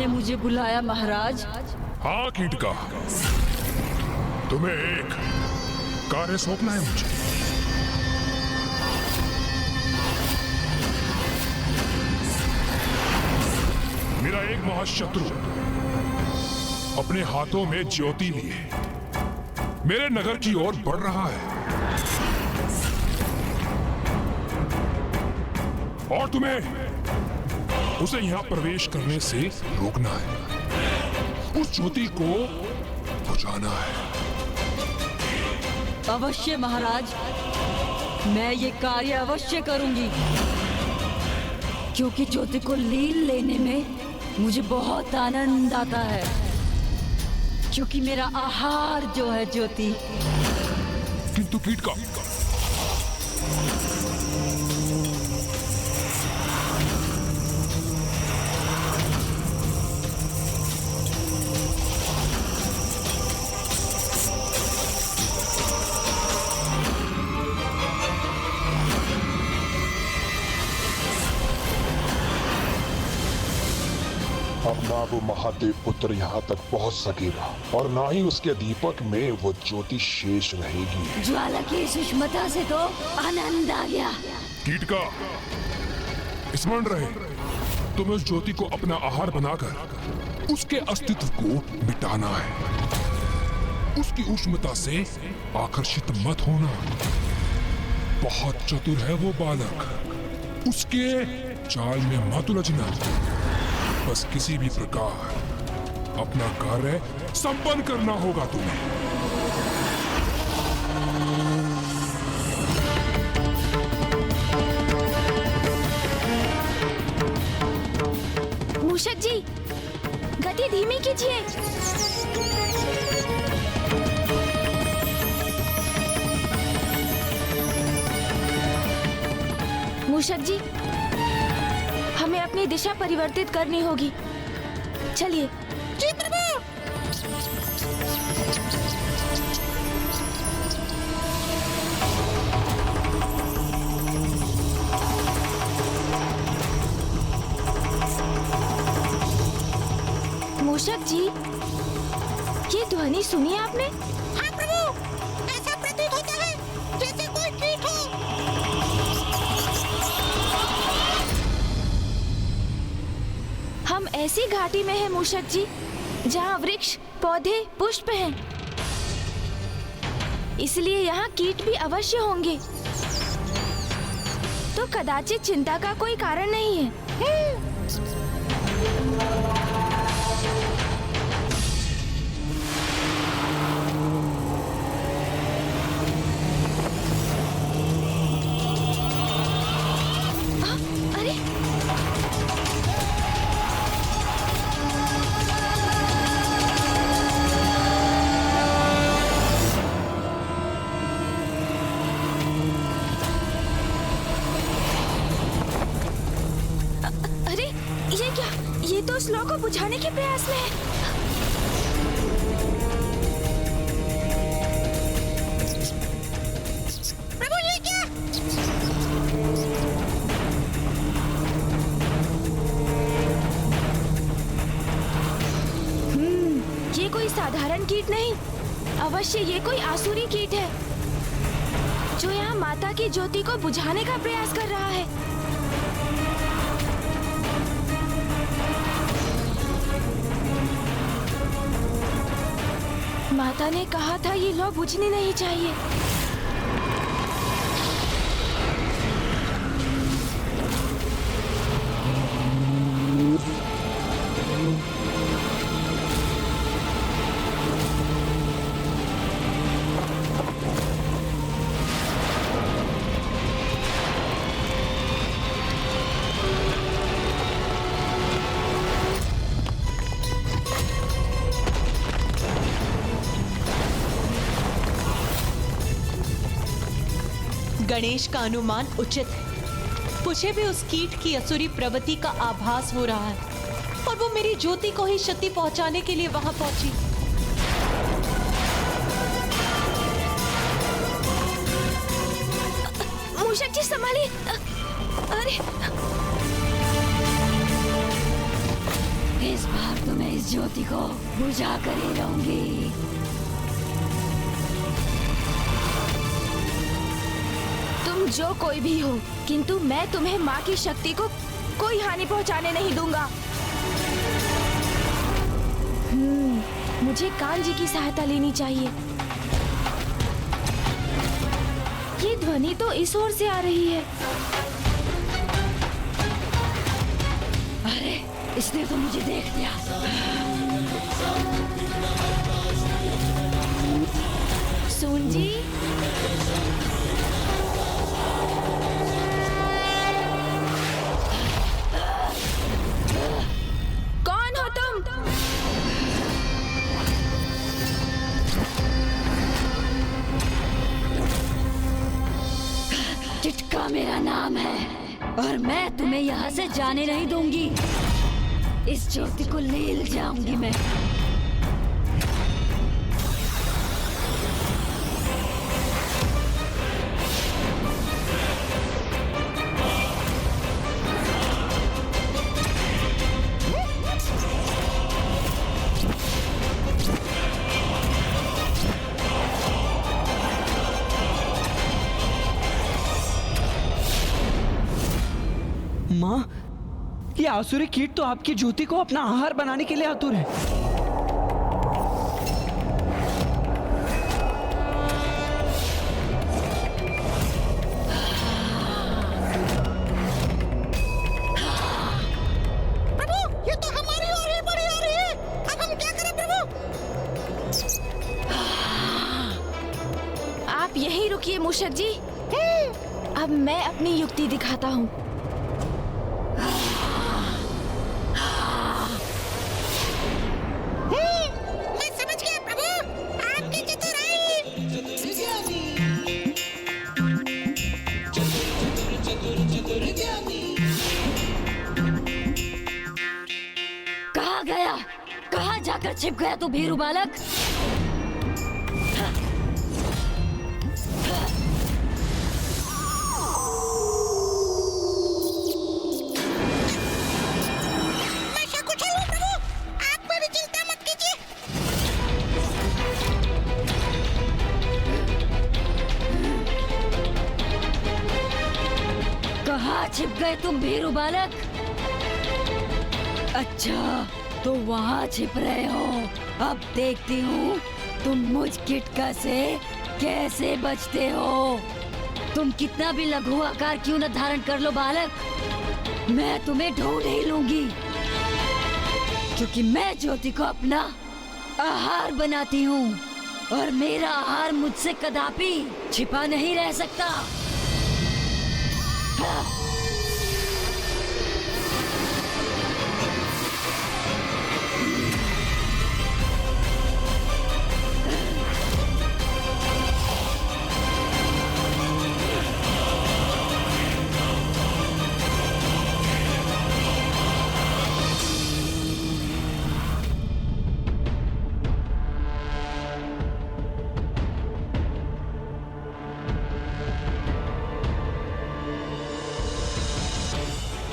आपने मुझे बुलाया महाराज? हाँ कीटका, तुम्हें एक कार्य सौंपना है मुझे। मेरा एक महाशत्रु अपने हाथों में ज्योति लिए मेरे नगर की ओर बढ़ रहा है और तुम्हें उसे यहां प्रवेश करने से रोकना है। उस ज्योति को बुझाना है। अवश्य महाराज, मैं ये कार्य अवश्य करूंगी, क्योंकि ज्योति को लीन लेने में मुझे बहुत आनंद आता है, क्योंकि मेरा आहार जो है ज्योति। किंतु कीटका, अब ना वो महादेव पुत्र यहाँ तक पहुँच सकेगा और ना ही उसके दीपक में वो ज्योति शेष रहेगी। ज्वाला की सुष्मता से तो आनंद आ गया। कीटका, स्मरण रहे, तुम्हें उस ज्योति को अपना आहार बनाकर उसके अस्तित्व को मिटाना है। उसकी उष्णता से आकर्षित मत होना। बहुत चतुर है वो बालक, उसके चाल में मत उलझना। बस किसी भी प्रकार अपना कार्य संपन्न करना होगा तुम्हें। मूषक जी, गति धीमी कीजिए। मूषक जी, हमें अपनी दिशा परिवर्तित करनी होगी। चलिए। जी प्रभु। मूषक जी, ये ध्वनि सुनी आपने? हाँ प्रभु, ऐसा प्रतीत होता है जैसे कोई कीट हो। हम ऐसी घाटी में हैं मूषक जी, जहाँ वृक्ष, पौधे, पुष्प हैं। इसलिए यहाँ कीट भी अवश्य होंगे। तो कदाचित चिंता का कोई कारण नहीं है। ये तो स्लो को बुझाने के प्रयास में है। प्रभु, ये क्या? ये कोई साधारण कीट नहीं, अवश्य ये कोई आसुरी कीट है, जो यहाँ माता की ज्योति को बुझाने का प्रयास कर रहा है। माता ने कहा था ये लौ बुझनी नहीं चाहिए। गणेश का अनुमान उचित है। मुझे भी उस कीट की असुरी प्रवृत्ति का आभास हो रहा है और वो मेरी ज्योति को ही क्षति पहुंचाने के लिए वहां पहुंची। मूषक जी संभालिए। अरे इस बार तो मैं इस ज्योति को बुझा कर ही रहूंगी। तुम जो कोई भी हो, किंतु मैं तुम्हें माँ की शक्ति को कोई हानि पहुँचाने नहीं दूंगा। मुझे कान जी की सहायता लेनी चाहिए। ये ध्वनि तो इस ओर से आ रही है। अरे इसने तो मुझे देख लिया। सुन जी, कौन हो तुम? टिटका मेरा नाम है और मैं तुम्हें यहाँ से जाने नहीं दूंगी। इस ज्योति को ले जाऊंगी मैं। माँ, ये आसुरी कीट तो आपकी ज्योति को अपना आहार बनाने के लिए आतुर है। प्रभु, ये तो हमारी ओर ही बढ़ी आ रही है। अब हम क्या करें प्रभु? आप यहीं रुकिए मूषक जी। अब मैं अपनी युक्ति दिखाता हूँ। मैं समझ गया प्रभु, आपकी चतुराई। कहाँ गया? कहाँ जाकर छिप गया तू भीरू बालक? मैं सकुशल हूँ प्रभु, आप मेरी चिंता मत कीजिए। कहाँ छिप गए तुम भीरू बालक? अच्छा, तो वहाँ छिप रहे हो। अब देखती हूँ तुम मुझ टिटका से कैसे बचते हो। तुम कितना भी लघु आकार क्यों न धारण कर लो बालक, मैं तुम्हें ढूंढ ही लूंगी, क्योंकि मैं ज्योति को अपना आहार बनाती हूँ और मेरा आहार मुझसे कदापि छिपा नहीं रह सकता। हाँ।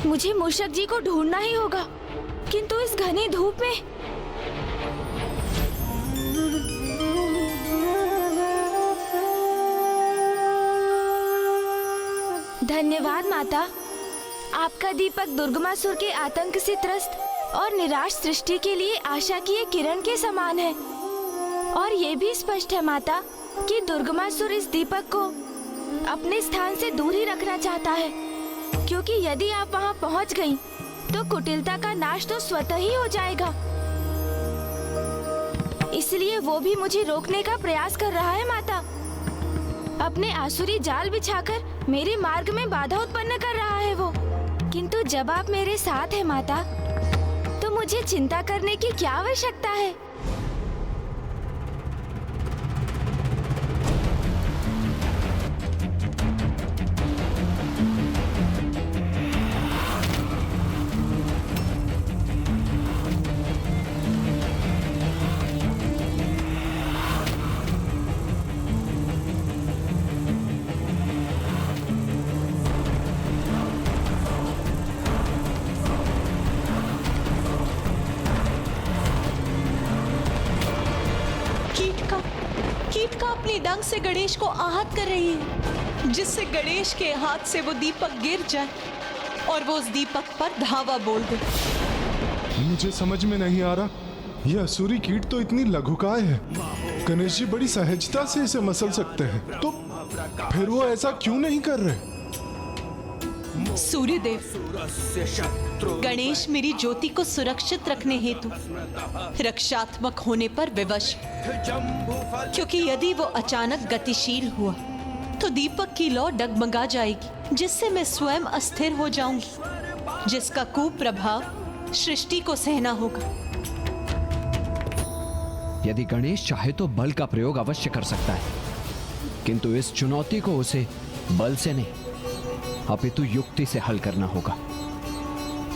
मुझे मूषक जी को ढूंढना ही होगा, किंतु इस घनी धूप में। धन्यवाद माता। आपका दीपक दुर्गमासुर के आतंक से त्रस्त और निराश सृष्टि के लिए आशा की एक किरण के समान है। और ये भी स्पष्ट है माता कि दुर्गमासुर इस दीपक को अपने स्थान से दूर ही रखना चाहता है, क्योंकि यदि आप वहां पहुंच गईं, तो कुटिलता का नाश तो स्वतः ही हो जाएगा। इसलिए वो भी मुझे रोकने का प्रयास कर रहा है माता। अपने आसुरी जाल बिछाकर मेरे मार्ग में बाधा उत्पन्न कर रहा है वो। किंतु जब आप मेरे साथ हैं माता, तो मुझे चिंता करने की क्या आवश्यकता है। डंक से गणेश को आहत कर रही है, जिससे गणेश के हाथ से वो दीपक गिर जाए और वो उस दीपक पर धावा बोल दे। मुझे समझ में नहीं आ रहा, यह असुरी कीट तो इतनी लघुकाय है, गणेश जी बड़ी सहजता से इसे मसल सकते हैं, तो फिर वो ऐसा क्यों नहीं कर रहे? सूर्यदेव, गणेश मेरी ज्योति को सुरक्षित रखने हेतु रक्षात्मक होने पर विवश, क्योंकि यदि वो अचानक गतिशील हुआ तो दीपक की लौ डगमगा जाएगी, जिससे मैं स्वयं अस्थिर हो जाऊंगी, जिसका कुप्रभाव सृष्टि को सहना होगा। यदि गणेश चाहे तो बल का प्रयोग अवश्य कर सकता है, किंतु इस चुनौती को उसे बल से नहीं अपितु युक्ति से हल करना होगा,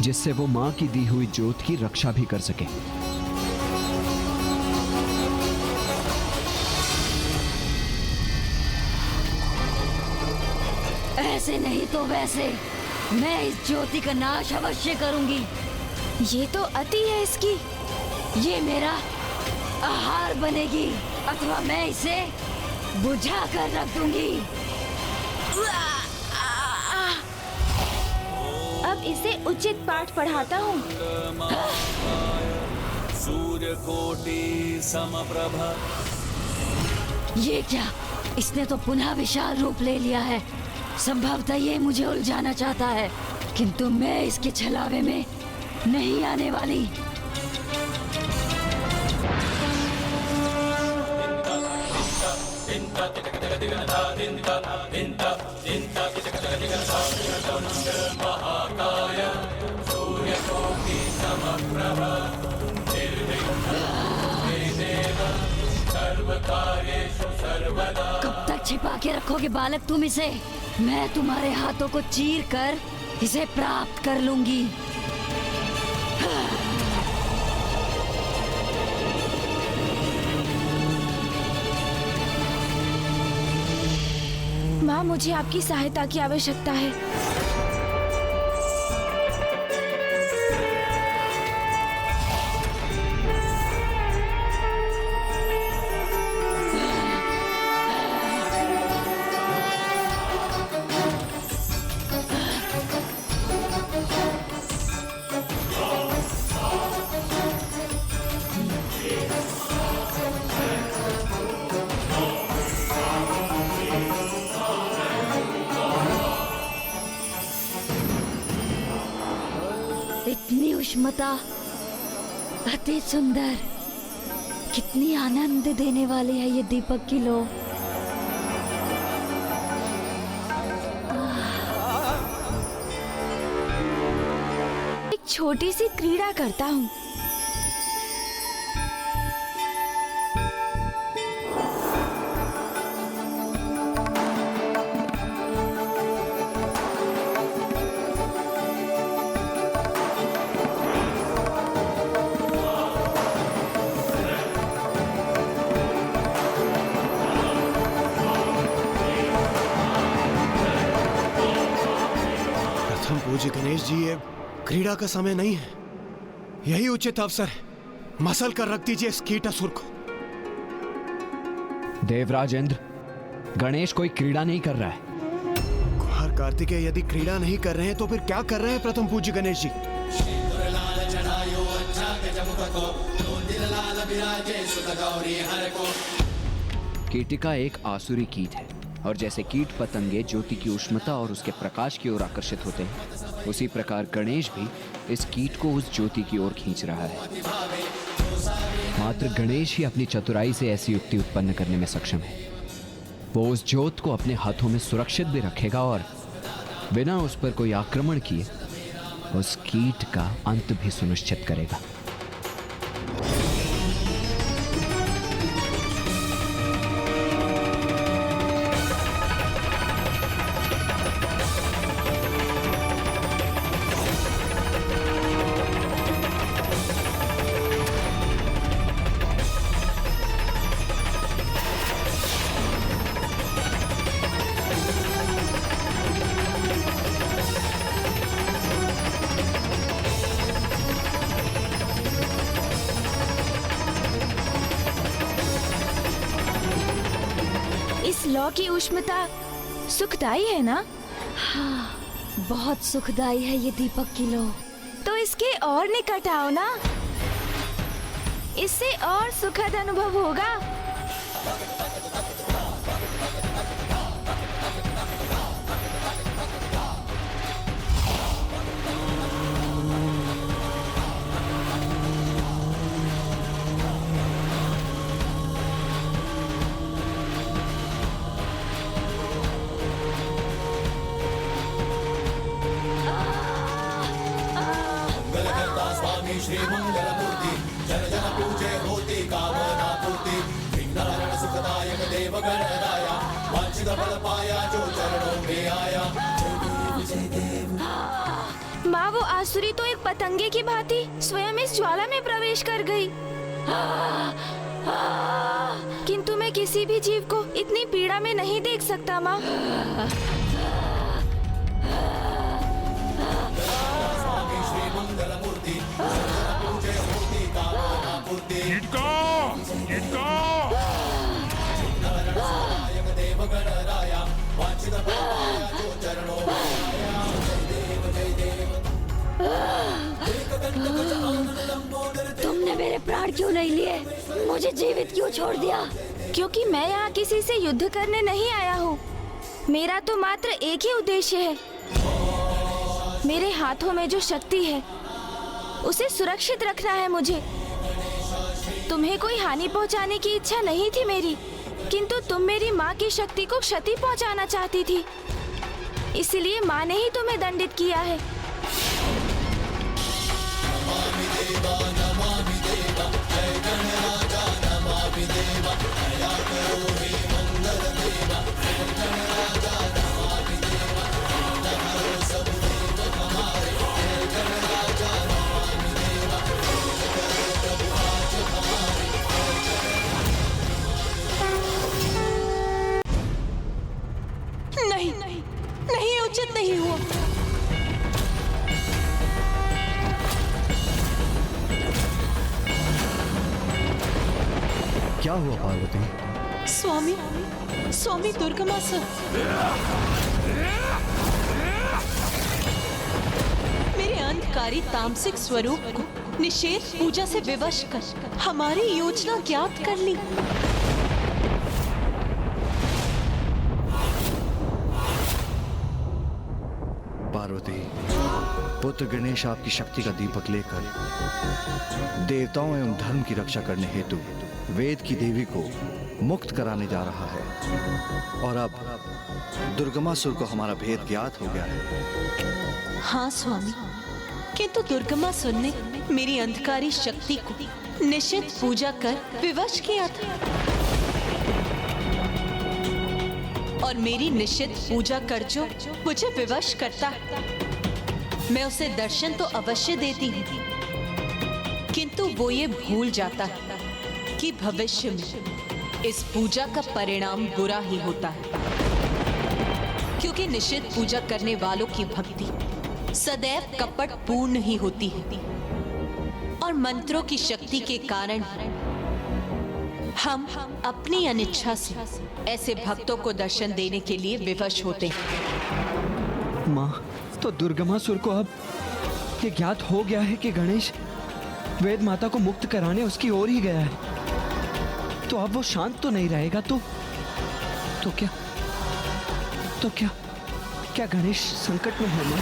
जिससे वो मां की दी हुई ज्योत की रक्षा भी कर सके। ऐसे नहीं तो वैसे मैं इस ज्योति का नाश अवश्य करूंगी। ये तो अति है इसकी। ये मेरा आहार बनेगी अथवा मैं इसे बुझा कर रख दूंगी। अब इसे उचित पाठ पढ़ाता हूँ। सूर्यकोटि समप्रभ। ये क्या, इसने तो पुनः विशाल रूप ले लिया है। संभवतः ये मुझे उलझाना चाहता है, किंतु मैं इसके छलावे में नहीं आने वाली। कब तक छिपा के रखोगे बालक तुम इसे? मैं तुम्हारे हाथों को चीर कर इसे प्राप्त कर लूंगी। माँ, मुझे आपकी सहायता की आवश्यकता है। इतनी उष्मता, अति सुंदर, कितनी आनंद देने वाली है ये दीपक की लौ। एक छोटी सी क्रीड़ा करता हूँ। पूज्य गणेश जी, ये क्रीड़ा का समय नहीं है, यही उचित अवसर है। मसल कर रख दीजिए इस कीटासुर को। देवराज इंद्र, गणेश कोई क्रीड़ा नहीं कर रहा है। कुमार कार्तिकेय यदि क्रीड़ा नहीं कर रहे हैं तो फिर क्या कर रहे हैं प्रथम पूज्य गणेश जी? कीटिका एक आसुरी कीट है, और जैसे कीट पतंगे ज्योति की उष्णता और उसके प्रकाश की ओर आकर्षित होते हैं, उसी प्रकार गणेश भी इस कीट को उस ज्योति की ओर खींच रहा है। मात्र गणेश ही अपनी चतुराई से ऐसी युक्ति उत्पन्न करने में सक्षम है। वो उस ज्योत को अपने हाथों में सुरक्षित भी रखेगा और बिना उस पर कोई आक्रमण किए उस कीट का अंत भी सुनिश्चित करेगा। लौ की उष्णता सुखदायी है ना? बहुत सुखदाई है ये दीपक की लो। तो इसके और निकट आओ ना, इससे और सुखद अनुभव होगा। माँ, वो आसुरी तो एक पतंगे की भांति स्वयं इस ज्वाला में प्रवेश कर गई। किंतु मैं किसी भी जीव को इतनी पीड़ा में नहीं देख सकता माँ। तुमने मेरे प्राण क्यों नहीं लिए? मुझे जीवित क्यों छोड़ दिया? क्योंकि मैं यहाँ किसी से युद्ध करने नहीं आया हूँ। मेरा तो मात्र एक ही उद्देश्य है। मेरे हाथों में जो शक्ति है उसे सुरक्षित रखना है मुझे। तुम्हें कोई हानि पहुँचाने की इच्छा नहीं थी मेरी, किंतु तुम मेरी माँ की शक्ति को क्षति पहुँचाना चाहती थी, इसलिए माँ ने ही तुम्हें दंडित किया है। नहीं नहीं नहीं, उचित नहीं हुआ। क्या हुआ पार्वती? स्वामी, स्वामी दुर्गमासुर मेरे अंधकारी तामसिक स्वरूप को निषेध पूजा से विवश कर हमारी योजना ज्ञात कर ली। पार्वती, पुत्र गणेश आपकी शक्ति का दीपक लेकर देवताओं एवं धर्म की रक्षा करने हेतु वेद की देवी को मुक्त कराने जा रहा है, और अब दुर्गमासुर को हमारा भेद ज्ञात हो गया है। हाँ स्वामी, किंतु दुर्गमासुर ने मेरी अंधकारी शक्ति को निषिद्ध पूजा कर विवश किया था, और मेरी निषिद्ध पूजा कर जो मुझे विवश करता मैं उसे दर्शन तो अवश्य देती हूँ, किंतु वो ये भूल जाता है कि भविष्य में इस पूजा का परिणाम बुरा ही होता है, क्योंकि निषिद्ध पूजा करने वालों की भक्ति सदैव कपट पूर्ण ही होती है, और मंत्रों की शक्ति के कारण हम अपनी अनिच्छा से ऐसे भक्तों को दर्शन देने के लिए विवश होते हैं। माँ, तो दुर्गमासुर को अब ये ज्ञात हो गया है कि गणेश वेद माता को मुक्त कराने उसकी ओर ही गया है, तो अब वो शांत तो नहीं रहेगा। तो क्या गणेश संकट में है? माँ,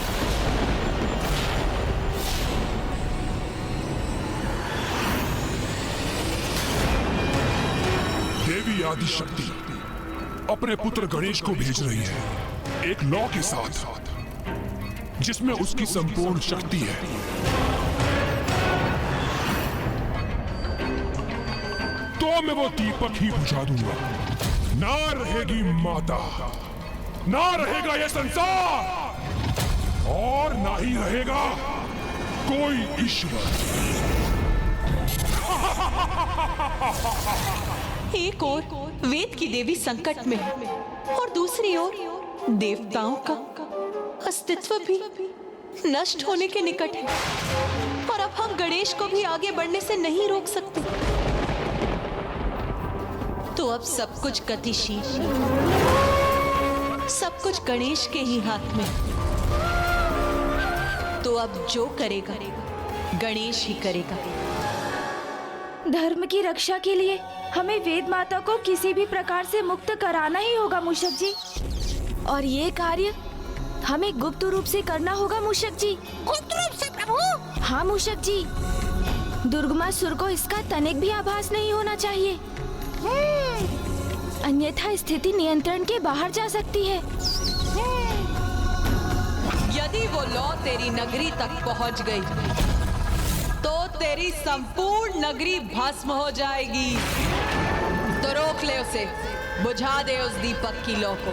देवी आदि शक्ति अपने पुत्र गणेश को भेज रही है एक लौ के साथ, जिसमें उसकी संपूर्ण शक्ति है। तो मैं वो दीपक ही बुझा दूंगा। ना रहेगी माता, ना रहेगा ये संसार, और ना ही रहेगा कोई ईश्वर। एक ओर वेद की देवी संकट में है, और दूसरी ओर देवताओं का अस्तित्व भी नष्ट होने के निकट है, और अब हम गणेश को भी आगे बढ़ने से नहीं रोक सकते। तो अब सब कुछ गतिशील, सब कुछ गणेश के ही हाथ में। तो अब जो करेगा गणेश ही करेगा। धर्म की रक्षा के लिए हमें वेद माता को किसी भी प्रकार से मुक्त कराना ही होगा मूषक जी, और ये कार्य हमें गुप्त रूप से करना होगा मूषक जी। गुप्त रूप से प्रभु? हाँ मूषक जी, दुर्गमासुर को इसका तनिक भी आभास नहीं होना चाहिए, अन्यथा स्थिति नियंत्रण के बाहर जा सकती है। यदि वो लौ तेरी नगरी तक पहुंच गई तो तेरी संपूर्ण नगरी भस्म हो जाएगी। तो रोक ले उसे, बुझा दे उस दीपक की लौ को।